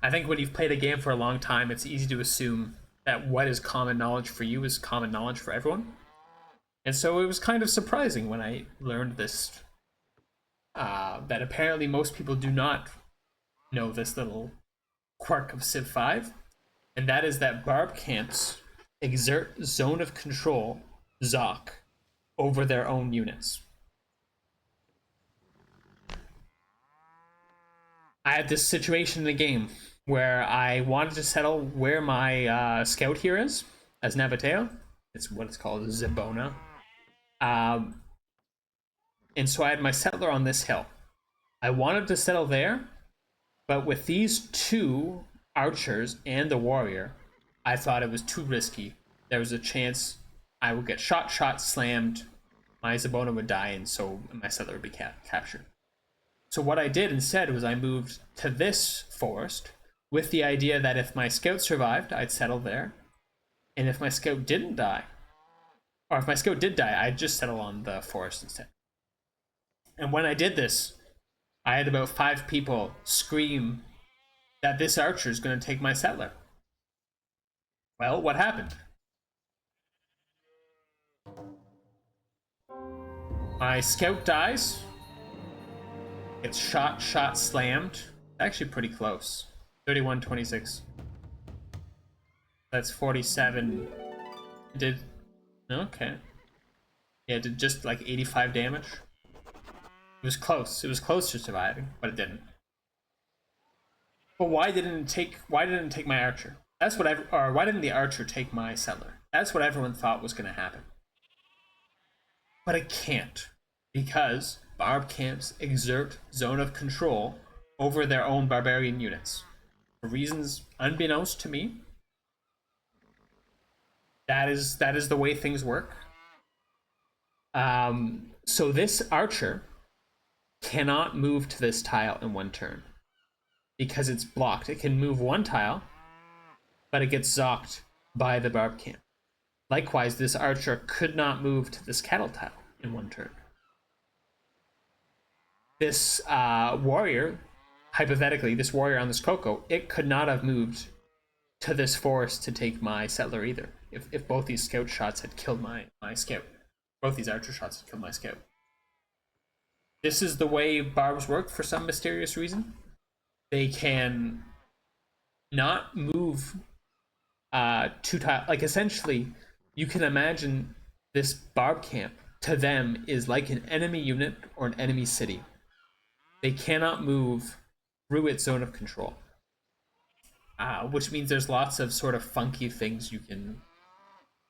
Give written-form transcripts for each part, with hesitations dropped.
I think when you've played a game for a long time, it's easy to assume that what is common knowledge for you is common knowledge for everyone. And so it was kind of surprising when I learned this, that apparently most people do not know this little quirk of Civ 5, and that is that barb camps exert zone of control, ZOC, over their own units. I had this situation in the game where I wanted to settle where my scout here is, as Navateo. It's what it's called, Zabona. And so I had my settler on this hill. I wanted to settle there, but with these two archers and the warrior, I thought it was too risky. There was a chance I would get shot, slammed, my Zabona would die, and so my settler would be captured. So what I did instead was I moved to this forest with the idea that if my scout survived, I'd settle there. And if my scout didn't die, or if my scout did die, I'd just settle on the forest instead. And when I did this, I had about 5 people scream that this archer is going to take my settler. Well, what happened? My scout dies. Gets shot, slammed. Actually pretty close. 31-26. That's 47. It did... Okay. Yeah, it did just like 85 damage. It was close. It was close to surviving, but it didn't. But why didn't it take my archer? That's what or why didn't the archer take my settler? That's what everyone thought was going to happen. But it can't, because barb camps exert zone of control over their own barbarian units. For reasons unbeknownst to me, that is the way things work. So this archer cannot move to this tile in one turn because it's blocked. It can move one tile, but it gets zocked by the barb camp. Likewise, this archer could not move to this cattle tile in one turn. This warrior, hypothetically, this warrior on this Coco, it could not have moved to this forest to take my settler either. If both these scout shots had killed my scout. Both these archer shots had killed my scout. This is the way barbs work for some mysterious reason. They can not move two tiles. Like, essentially, you can imagine this barb camp to them is like an enemy unit or an enemy city. They cannot move through its zone of control. Which means there's lots of sort of funky things you can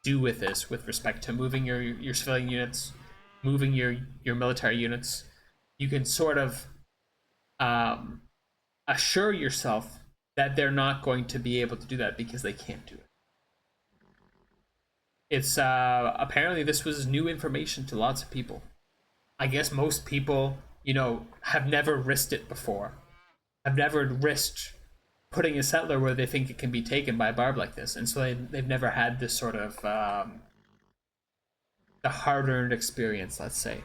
do with this with respect to moving your civilian units, moving your military units. You can sort of assure yourself that they're not going to be able to do that because they can't do it. It's apparently this was new information to lots of people. I guess most people, have never risked it before. Have never risked putting a settler where they think it can be taken by a barb like this, and so they've never had this sort of the hard-earned experience, let's say,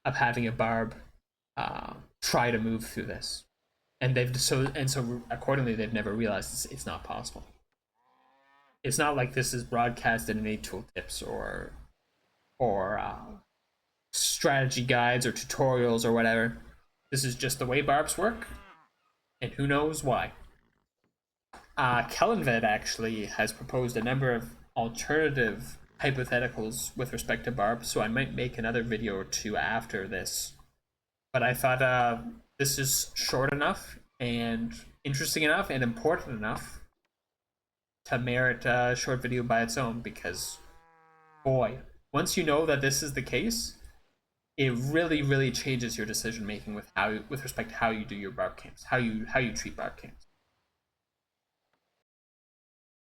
of having a barb try to move through this, and so accordingly they've never realized it's not possible. It's not like this is broadcast in any tooltips or strategy guides or tutorials or whatever. This is just the way barbs work, and who knows why. Kellenved actually has proposed a number of alternative hypotheticals with respect to barbs, so I might make another video or two after this. But I thought this is short enough and interesting enough and important enough to merit a short video by its own, because, boy, once you know that this is the case, it really, really changes your decision making with respect to how you do your barb camps, how you treat barb camps.